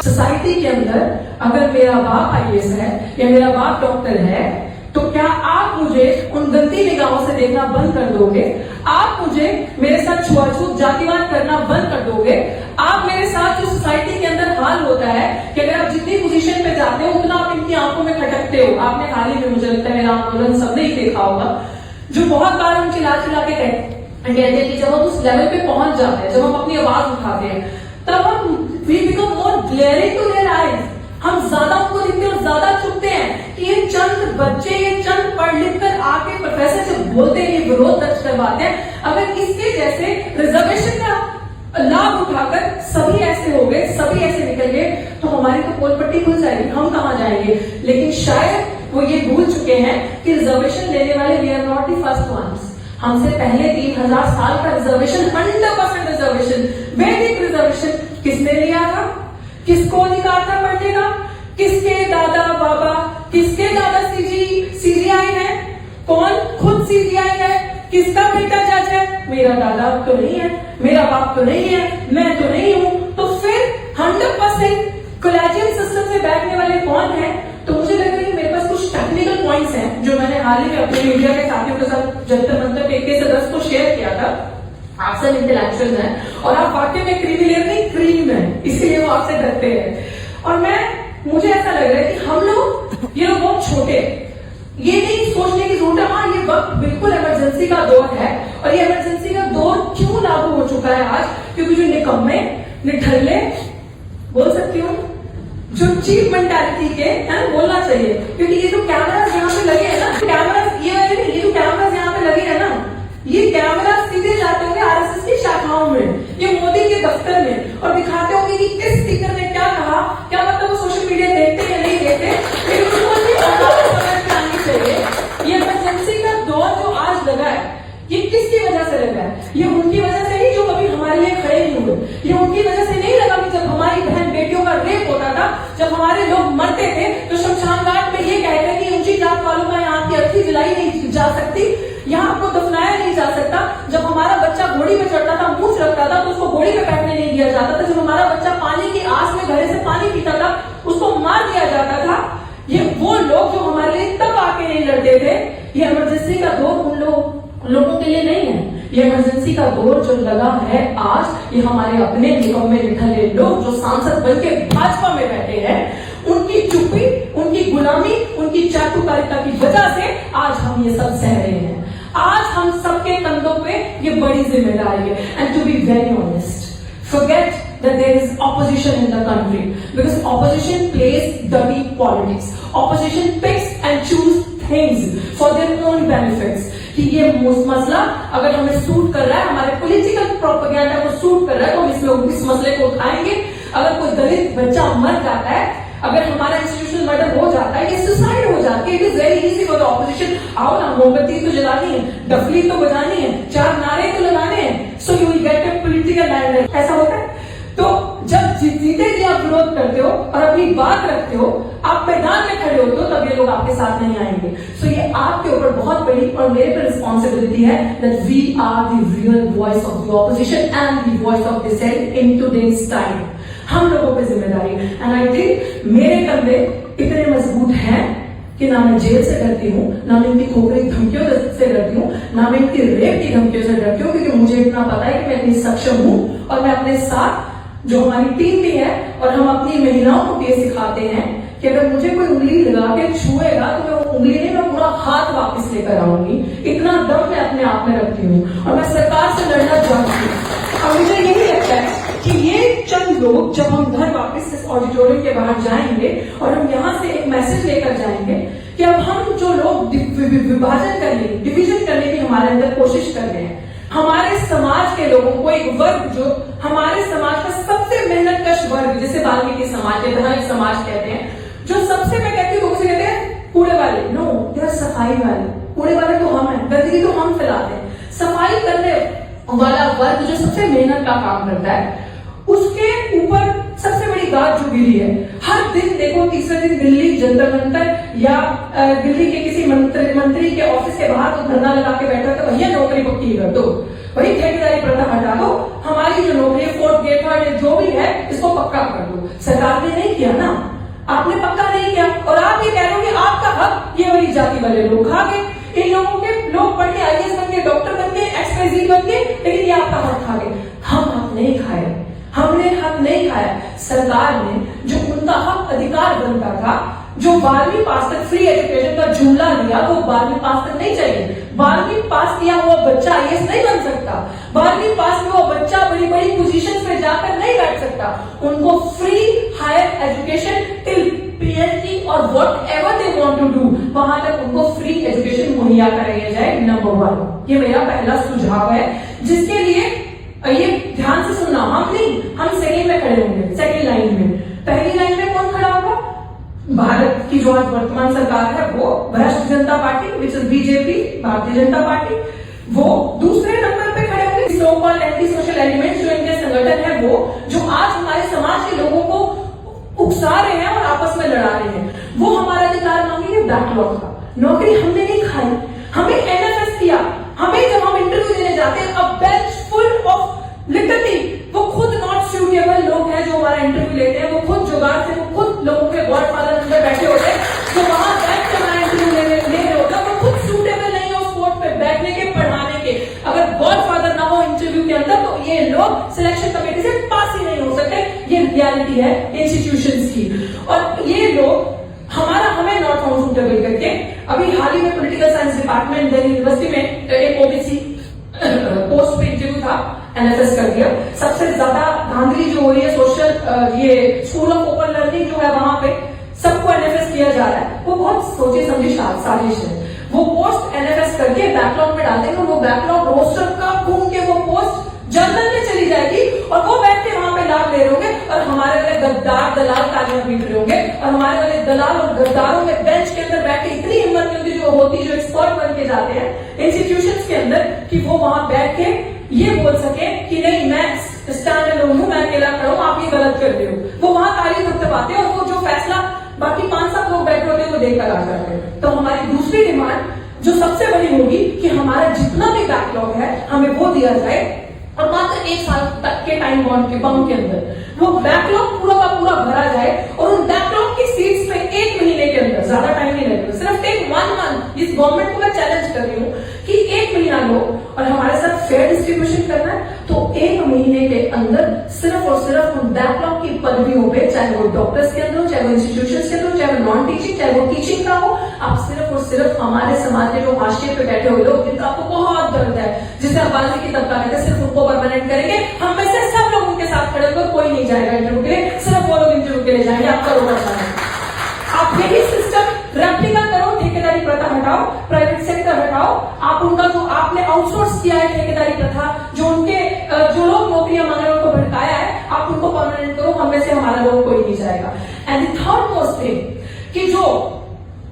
Society के अंदर अगर मेरा बाप आईएएस है या मेरा बाप डॉक्टर है, तो क्या आप मुझे उन गंदी निगाहों से देखना बंद कर दोगे? आप मुझे मेरे साथ छुआछूत जातिवाद करना बंद कर दोगे? आप मेरे साथ जो सोसाइटी के अंदर हाल होता है कि अगर आप जितनी पोजीशन पे जाते हो उतना आप इनकी आंखों में खटकते हो। आपने हाल ही में मुझे लगता है मेरा आंदोलन सबने ही देखा होगा, जो बहुत बार हम चिल्ला चिल्ला के कहते हैं कि जब हम उस लेवल पे पहुंच जाते हैं, जब हम अपनी आवाज उठाते हैं, तब हम we become more glaring to their eyes. हम ज्यादा उनको देखते और ज्यादा चुपते हैं कि ये चंद बच्चे, ये चंद पढ़ लिख कर आके प्रोफेसर से बोलते हैं, ये विरोध दर्ज करवाते हैं। अगर इसके जैसे रिजर्वेशन का लाभ उठाकर सभी ऐसे हो गए, सभी ऐसे निकल गए, तो हमारी तो पोल पट्टी खुल जाएगी, हम कहां जाएंगे? लेकिन शायद वो ये भूल चुके हैं कि रिजर्वेशन लेने वाले we are not the first ones. हमसे पहले 3000 साल का रिजर्वेशन, 100% रिजर्वेशन, वैदिक रिजर्वेशन किसने लिया था? किसको अधिकार था पढ़ने का? किसके दादा बाबा, किसके दादा सीजीआई है? कौन खुद सीजीआई है? किसका बेटा जज है? मेरा दादा तो नहीं है, मेरा बाप तो नहीं है, मैं तो नहीं हूं। तो फिर 100% कोलेजियम सिस्टम से बैठने वाले कौन है? तो मुझे लग रहा है कि मेरे पास कुछ टेक्निकल पॉइंट्स हैं जो मैंने हाल ही में अपने मीडिया के साथियों के साथ जंतर मंतर पे 21 अगस्त को शेयर किया था। आप सब इंटेलेक्चुअल हैं और आप वाकई में क्रीमी नहीं क्रीम है, इसलिए वो आपसे डरते हैं। और मुझे ऐसा लग रहा है कि हम लोग ये लोग बहुत छोटे, ये नहीं सोचने की जरूरत है हाँ ये वक्त बिल्कुल इमरजेंसी का दौर है। और ये इमरजेंसी का दौर क्यों लागू हो चुका है आज? क्योंकि जो निकम्मे, निठल्ले, बोल सकती हूँ, जो चीप मेंटालिटी के है बोलना चाहिए, क्योंकि ये जो कैमरास यहाँ पे लगे हैं ना, कैमरास ये जो कैमरास यहाँ पे लगे हैं ना, ये कैमरा सीधे जाते होंगे आरएसएस की शाखाओं में, ये मोदी के दफ्तर में, और दिखाते होंगे कि इस स्पीकर ने क्या कहा। क्या मतलब वो सोशल मीडिया देखते या नहीं देखते, लेकिन उनको समझ में आनी चाहिए। ये इमरजेंसी का दौर जो आज लगा है, ये किसकी वजह से लगा है? ये उनकी वजह से नहीं जो कभी हमारे लिए खड़े नहीं हुए। ये उनकी वजह से नहीं लगा कि जब हमारी बहन बेटियों का रेप होता था, जब हमारे लोग मरते थे, तो शमशान घाट में ये कहते कि ऊंची जात वालों का यहाँ की अर्थी जलाई नहीं जा सकती, यहाँ आपको दफनाया नहीं जा सकता। जब हमारा बच्चा घोड़ी पे चढ़ता था, मूंछ रखता था, तो उसको घोड़ी पे बैठने नहीं दिया जाता था। जब हमारा बच्चा पानी की आस में घड़े से पानी पीता था, उसको मार दिया जाता था। ये वो लोग जो हमारे लिए तब आके नहीं लड़ते थे। ये इमरजेंसी का दौर उन लोगों के लिए नहीं है। ये इमरजेंसी का दौर जो लगा है आज, ये हमारे अपने निकम्मे निठल्ले लोग जो सांसद बनके भाजपा में बैठे हैं, उनकी चुप्पी, उनकी गुलामी, उनकी चाटुकारिता की वजह से आज हम ये सब सह रहे हैं। आज हम सबके कंधों पे ये बड़ी जिम्मेदारी है। And to be very honest, forget that there is opposition in the country, because opposition plays dirty politics. Opposition picks and choose things for their own benefits. कि ये मसला अगर हमें सूट कर रहा है, हमारे पॉलिटिकल प्रोपेगेंडा को सूट कर रहा है, तो हम इसमें इस मसले को उठाएंगे। अगर कोई दलित बच्चा मर जाता है, अगर हमारा इंस्टीट्यूशनल मर्डर हो जाता है, ये सुसाइड हो जाती है, it is very easy for the opposition. आओ ना, मोमबत्ती तो जलानी है, डफली तो बजानी है, 4 नारे तो लगाने हैं, so you will get a political land. ऐसा होता है। तो जब जीते जी आप विरोध करते हो और अपनी बात रखते हो, आप मैदान में खड़े होते हो, तब ये लोग आपके साथ नहीं आएंगे। सो ये आपके ऊपर बहुत बड़ी और मेरे पर रिस्पॉन्सिबिलिटी है that we are the real voice of the opposition and the voice of dissent in today's time. हम लोगों पे जिम्मेदारी। एंड आई थिंक मेरे कंधे इतने मजबूत हैं कि ना मैं जेल से डरती हूँ, ना मैं इनकी खोखली धमकियों से डरती हूँ, ना मैं इनकी रेप की धमकियों से डरती हूँ, क्योंकि मुझे इतना पता है कि मैं इतनी सक्षम हूँ। और मैं अपने साथ जो हमारी टीम भी है और हम अपनी महिलाओं को ये सिखाते हैं कि अगर मुझे कोई उंगली लगा के छुएगा तो मैं वो उंगली नहीं, मैं पूरा हाथ वापस लेकर आऊंगी। इतना दम मैं अपने आप में रखती हूँ और मैं सरकार से लड़ना चाहती हूँ। और मुझे यही लगता है कि ये चंद लोग जब हम घर वापस इस ऑडिटोरियम के बाहर जाएंगे और हम यहाँ से एक मैसेज लेकर जाएंगे कि अब हम जो लोग विभाजन करने, डिविजन करने की हमारे अंदर कोशिश कर रहे हैं, हमारे समाज के लोगों को एक वर्ग जो हमारे समाज का सबसे मेहनतकश वर्ग, जिसे वाल्मीकि समाज या धनिक समाज कहते हैं, जो सबसे, मैं कहती हूँ उसे कहते हैं कूड़े वाले। नो, दे आर सफाई वाले। कूड़े वाले तो हम हैं, गंदगी तो हम फैलाते हैं। सफाई करने वाला वर्ग जो सबसे मेहनत का काम करता है, उसके ऊपर सबसे बड़ी गाज जो गिरी है। हर दिन देखो, तीसरे दिन दिल्ली जंतर मंतर या दिल्ली के किसी मंत्री के ऑफिस के बाहर तो धरना लगा के बैठा था, भैया नौकरी पक्की कर दो। वही ठेकेदारी प्रथा हटा दो, हमारी जो नौकरी फोर्थ गेट थर्ड जो भी है इसको पक्का कर दो। सरकार ने नहीं किया ना, आपने पक्का नहीं किया और आप ये कह रहे हो कि आपका हक ये वही जाति वाले लोग खा गए। इन लोगों के लोग पढ़ के आईएएस बन गए, डॉक्टर बन गए, एक्सपाइजी बन गए, लेकिन ये आपका हक खा गए। हम हक नहीं खाए, हमने हक नहीं खाया। सरकार ने जो उनका हक अधिकार बनता था, जो 12वीं पास तक फ्री एजुकेशन का जुमला दिया, वो 12वीं पास तक नहीं चाहिए। 12वीं पास किया हुआ बच्चा आईएएस नहीं बन सकता, 12वीं पास हुआ बच्चा बड़ी बड़ी पोजीशन पे जाकर नहीं बैठ सकता। उनको free higher education till PhD और whatever they want to do, वहां तक उनको फ्री एजुकेशन मुहैया कराया जाए, नंबर 1। ये मेरा पहला सुझाव है, जिसके लिए ये ध्यान से सुनना। हम नहीं, हम सेकेंड में खड़े होंगे, सेकेंड लाइन में। पहली लाइन में कौन खड़ा होगा? भारत की जो आज वर्तमान सरकार है वो भ्रष्ट जनता party, which is BJP, Bharatiya Janata party, वो दूसरे नंबर पे खड़े होंगे। So called anti social element जो इनके संगठन है, वो जो आज हमारे समाज के लोगों को उकसा रहे हैं और आपस में लड़ा रहे हैं, वो हमारा अधिकार मांगेंगे बैकलॉग का। नौकरी हमने नहीं खाई, हमें एनएफएस किया। हमें जब हम इंटरव्यू देने जाते हैं, अब बेंच फुल ऑफ लिटरली, वो खुद नॉट सूटेबल लोग हैं जो हमारा इंटरव्यू लेते हैं, वो खुद जुगाड़ से, वो खुद लोगों के गॉडफादर अंदर बैठे होते हैं जो वहां बैठ के हमारा इंटरव्यू ले रहे होते हैं, वो खुद सूटेबल नहीं है उस पोस्ट पे बैठने के, पढ़ाने के। अगर गॉडफादर ना हो इंटरव्यू के अंदर, तो ये लोग सिलेक्शन कमेटी से पास ही नहीं हो सकते। ये रियलिटी है इंस्टीट्यूशंस की। और ये लोग हमें नॉट फाउंड सूटेबल करके, अभी हाल ही में political science department Delhi university में एक ओबीसी पोस्ट पे इंटरव्यू था, एनएफएस कर दिया। सबसे ज्यादा धांधली जो हो रही है सोशल, ये स्कूल ऑफ ओपन लर्निंग जो है, वहां पे सबको एनएफएस किया जा रहा है। वो बहुत सोची समझी साजिश है। वो पोस्ट एनएफएस करके बैकलॉग में डाल देंगे, वो बैकलॉग रोस्टर का घूम के वो पोस्ट जर्नल में चली जाएगी और वो बैठ के वहां पे लाभ ले रहे होंगे, और हमारे वाले गद्दार दलाल तालियां पीट रहे होंगे, और हमारे वाले दलाल और गद्दारों में बेंच के अंदर बैठ के इतनी हिम्मत नहीं होती जो होती, जो एक्सपर्ट बन के जाते हैं इंस्टीट्यूशंस के अंदर, कि वो वहां बैठ के ये बोल सके कि नहीं, मैं स्टैंड अलोन हूं, मैं अकेला खड़ा हूं, आप ये गलत कर रहे हो। वो वहां ताली थपथपाते और वो जो फैसला बाकी 5-7 लोग बैठे होते हैं वो देकर आ जाते हैं। तो हमारी दूसरी डिमांड जो सबसे बड़ी होगी कि हमारा जितना भी बैकलॉग है हमें वो दिया जाए, और मात्र 1 साल तक के टाइम बाउंड के अंदर वो बैकलॉग पूरा का पूरा भरा जाए, और उन बैकलॉग की सीट्स पे 1 महीने के अंदर, ज्यादा टाइम नहीं लगेगा, सिर्फ टेक 1 मंथ। इस गवर्नमेंट को मैं चैलेंज कर रही हूँ कि 1 महीना लो और हमारे साथ फेयर डिस्ट्रीब्यूशन करना है, तो 1 महीने के अंदर सिर्फ और सिर्फ उन बैकलॉग की पदवियों पे, चाहे वो डॉक्टर्स के अंदर हो, चाहे वो इंस्टीट्यूशन के अंदर, चाहे वो नॉन टीचिंग, चाहे वो टीचिंग का हो, आप सिर्फ और सिर्फ हमारे समाज के जो हाशिए पे बैठे हुए लोग, जिनका आपको बहुत दर्द है, जिसे आप बाल्टी तबका कहते हैं, सिर्फ उनको परमानेंट करेंगे। हम में से सब लोग उनके साथ खड़े होकर, कोई नहीं जाएगा इंटरव्यू के लिए, सिर्फ वो लोग इंटरव्यू के लिए जाएंगे। आप करो आप यही सिस्टम रेप्लिका करो, ठेकेदारी प्रथा हटाओ, प्राइवेट सेक्टर हटाओ। आप उनका जो आपने आउटसोर्स किया है ठेकेदारी प्रथा, जो उनके जो लोग नौकरियां मांग रहे हैं उनको भड़काया है, आप उनको परमानेंट करो। हम में से हमारा लोग कोई नहीं जाएगा। एंड थर्ड मोस्ट थिंग, कि जो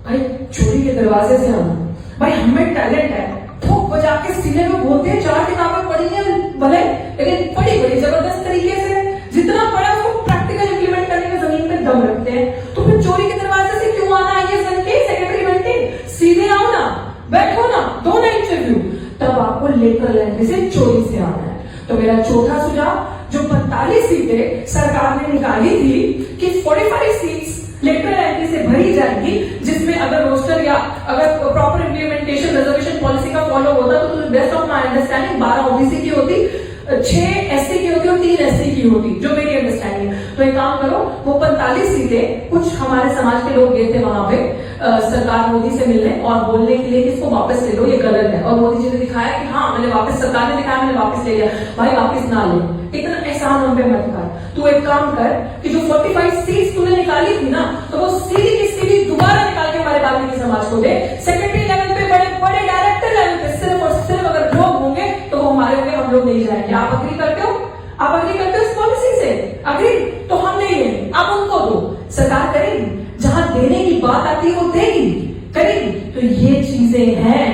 भाई चोरी के दरवाजे से आना, भाई हमें टैलेंट है, ठोक बजा के सीने में बोलते हैं, 4 किताबें पढ़ी है भले, लेकिन बड़ी जबरदस्त तरीके से जितना पढ़ा उसको प्रैक्टिकल इंप्लीमेंट करने में जमीन पे दम रखते हैं। तो फिर चोरी के दरवाजे से क्यों आना? ये बन के सेक्रेटरी बन के सीधे आओ ना, बैठो ना, दो ना इंटरव्यू, तब आपको लेकर लेने से चोरी से आना है। तो मेरा चौथा सुझाव, जो 45 सीटें सरकार ने निकाली थी कि 45 सीट्स लेटर एंट्री से भरी जाएगी, जिसमें अगर रोस्टर या अगर प्रॉपर इंप्लीमेंटेशन रिजर्वेशन पॉलिसी का फॉलो होता तो best of my understanding 12 OBC की होती, 6 एससी की होती और 3 एससी की होती, जो मेरी अंडरस्टैंडिंग है। तो एक काम करो, वो 45 सीटें कुछ हमारे समाज के लोग गए थे वहां पे सरकार मोदी से मिलने और बोलने के लिए कि इसको वापस ले लो, ये गलत है। और मोदी जी ने दिखाया कि हाँ, मैंने वापस, सरकार ने दिखाया, मैंने वापस ले लिया। भाई वापस ना ले, इतना एहसान हम पे मत कर। तू एक काम कर कि जो 45 सीट्स तूने निकाली थी ना, तो वो सीधी की सीधी दोबारा निकाल के हमारे बाल्मीकि समाज को दे। सेक्रेटरी लेवल पे, बड़े बड़े डायरेक्टर लेवल पे सिर्फ और सिर्फ अगर लोग होंगे तो वो हमारे होंगे, हम लोग नहीं जाएंगे। आप अग्री करते हो? आप अग्री करते हो इस पॉलिसी से? अग्री? तो हम नहीं लेंगे, आप उनको दो। सरकार करेगी, जहां देने की बात आती है वो देगी, करेगी। तो ये चीजें हैं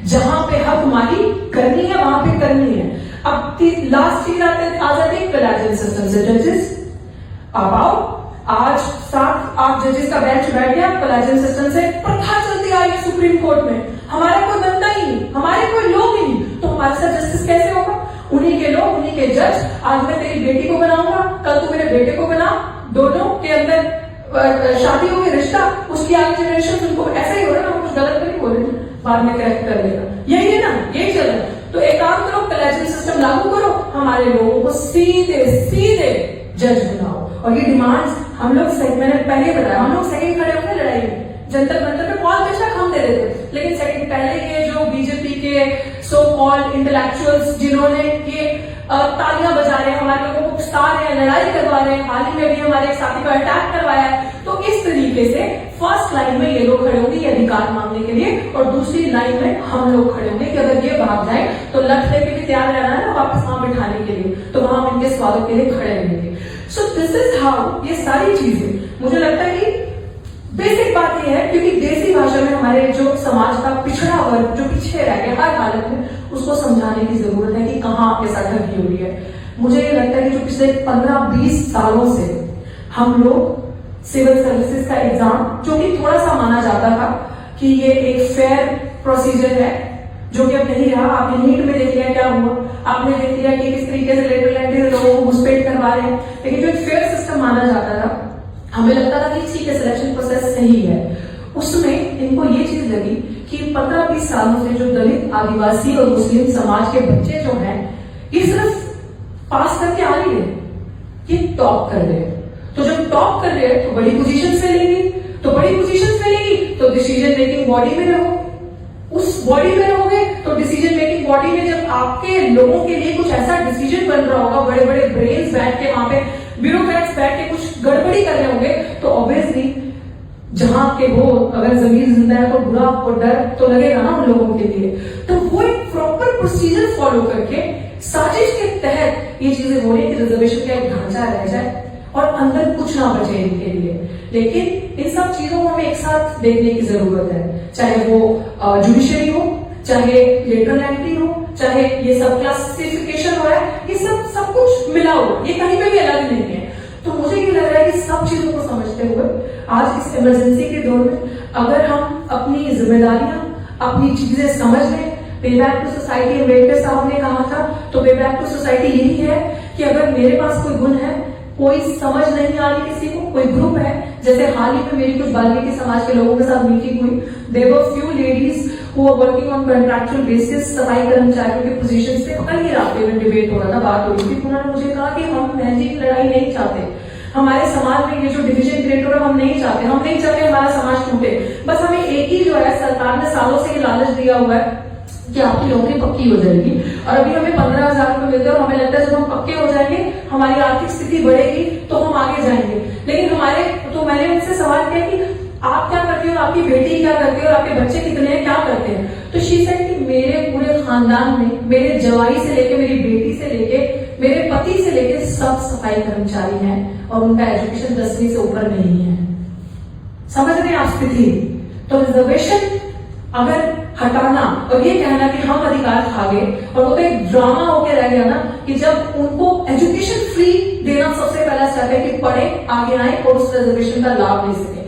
जहां पे हक हमारी करनी है, वहां पे करनी है। अब लास्ट चीज आ जाती है कोलैजियन सिस्टम से। जजेस अब आओ, आज 7-8 जजेस का बेंच बैठ गया कोलैजियन सिस्टम से। प्रथा चलती आ रही है सुप्रीम कोर्ट में, हमारा कोई बनता ही नहीं, हमारे कोई लोग ही नहीं, तो हमारे साथ जस्टिस कैसे होगा? उन्हीं के लोग, उन्हीं के जज। आज मैं तेरी बेटी को बनाऊंगा, कल तू मेरे बेटे को बना, दोनों के अंदर शादी होगी, रिश्ता, उसकी आगे जनरेशन उनको ऐसा ही हो रहा है। हम कुछ गलत नहीं बोल रहे, बाद में करेक्ट कर लेगा, यही है ना, यही चल रहा है। तो एक काम करो, कलेजियल सिस्टम लागू करो, हमारे लोगों को सीधे सीधे जज बनाओ। और ये डिमांड्स हम लोग, मैंने पहले बताया, हम लोग सेकंड खड़े होंगे लड़ाई में, जंतर मंतर पे कॉल बेशक हम दे देते, लेकिन सेकंड पहले के जो बीजेपी के सो कॉल्ड इंटेलेक्चुअल्स जिन्होंने ये तालियां बजा रहे हैं, हमारे लोगों को उकसा रहे हैं, लड़ाई करवा रहे हैं, हाल ही में भी हमारे एक साथी पर अटैक करवाया है। तो इस तरीके से फर्स्ट लाइन में ये लोग खड़े होंगे ये अधिकार मांगने के लिए, और दूसरी लाइन में हम लोग खड़े होंगे कि अगर ये भाग जाए तो लठ लेके भी तैयार रहना है ना वापस वहां बिठाने के लिए, तो वहां हम इनके स्वागत के लिए खड़े रहेंगे। सो दिस इज हाउ ये सारी चीजें, मुझे लगता है कि बेसिक बात यह है, क्योंकि देसी भाषा में हमारे जो समाज का पिछड़ा वर्ग जो पीछे रह गया हर हालत में, उसको समझाने की जरूरत है कि कहाँ ऐसा ठगी हो रही है। मुझे ये लगता है कि जो पिछले 15-20 सालों से हम लोग सिविल सर्विसेज का एग्जाम, जो कि थोड़ा सा माना जाता था कि ये एक फेयर प्रोसीजर है, जो कि अब नहीं रहा। आपने नीट में देख लिया क्या हुआ, आपने देख लिया कि किस तरीके से लेटर एंट्री लोगों को घुसपैठ करवा रहे हैं। लेकिन जो एक फेयर सिस्टम माना जाता था, हमें लगता था कि ठीक है, सिलेक्शन प्रोसेस सही है, उसमें इनको ये चीज लगी कि 15-20 सालों से जो दलित, आदिवासी और मुस्लिम समाज के बच्चे जो हैं, ये सिर्फ पास करके आ रही है, ये टॉप कर रहे हैं। तो जब टॉप कर रहे हैं तो बड़ी पोजीशन से लेंगी, तो बड़ी पोजीशन से लेंगी तो डिसीजन मेकिंग बॉडी में रहो, उस बॉडी में रहोगे तो डिसीजन मेकिंग बॉडी में जब आपके लोगों के लिए कुछ ऐसा डिसीजन बन रहा होगा, बड़े बड़े ब्रेन्स बैठ के वहां पे, ब्यूरोक्रेट्स बैठ के कुछ गड़बड़ी कर रहे होंगे, तो ऑब्वियसली जहां के हो, अगर जमीन जिंदा है तो बुरा और डर तो लगेगा ना उन लोगों के लिए। तो वो एक प्रॉपर प्रोसीजर फॉलो करके साजिश के तहत ये चीजें हो रही है कि रिजर्वेशन का एक ढांचा रह जाए और अंदर कुछ ना बचे इनके लिए। लेकिन इन सब चीजों को हमें एक साथ देखने की जरूरत है, चाहे वो जुडिशरी हो, चाहे लेटरल एंट्री हो, चाहे ये सब क्लासिफिकेशन हो रहा है, ये सब कुछ मिला हो, ये कहीं पे भी अलग नहीं है। तो मुझे ये लग रहा है कि सब चीजों को समझते हुए आज इस इमरजेंसी के दौर में अगर हम अपनी जिम्मेदारियां, अपनी चीजें समझ लें, पे बैक टू सोसाइटी अम्बेडकर साहब ने कहा था, तो पे बैक टू सोसाइटी यही है कि अगर मेरे पास कोई गुण है, कोई समझ नहीं आ रही किसी को, कोई ग्रुप है, जैसे हाल ही में मेरी कुछ बाल्मीकि समाज के लोगों के साथ मीटिंग हुई, there were few ladies who are working on contractual basis, सफाई कर्मचारियों के पोजीशन पे। कल ही रात में डिबेट हो रहा था, बात हो रही थी, उन्होंने मुझे कहा कि हम बहन जी की लड़ाई नहीं चाहते, हमारे समाज में ये जो डिवीजन क्रिएट हो रहा है हम नहीं चाहते, हम नहीं चाहते हमारा समाज टूटे, बस हमें एक ही जो है सरकार ने सालों से ये लालच दिया हुआ है कि आपकी नौकरी पक्की हो जाएगी, और अभी हमें 15,000 रुपए मिलते हैं और हमें लगता है जब हम पक्के हो जाएंगे हमारी आर्थिक स्थिति बढ़ेगी तो हम आगे जाएंगे। लेकिन हमारे, तो मैंने उनसे सवाल किया कि आप क्या करते हो, आपकी बेटी क्या करती है और आपके बच्चे कितने हैं, क्या करते हैं? तो शी सेड कि मेरे पूरे खानदान में, मेरे जवाई से लेके, मेरी बेटी से लेके, मेरे पति से लेके सब सफाई कर्मचारी हैं और उनका एजुकेशन 10वीं से ऊपर नहीं है। समझ रहे हैं आप स्थिति? तो रिजर्वेशन अगर हटाना और ये कहना कि हम अधिकार खा गए, और वो तो एक ड्रामा होके रह गया ना कि जब उनको एजुकेशन फ्री देना सबसे पहला स्टेप है कि पढ़े, आगे आए और उस रिजर्वेशन का लाभ ले सके।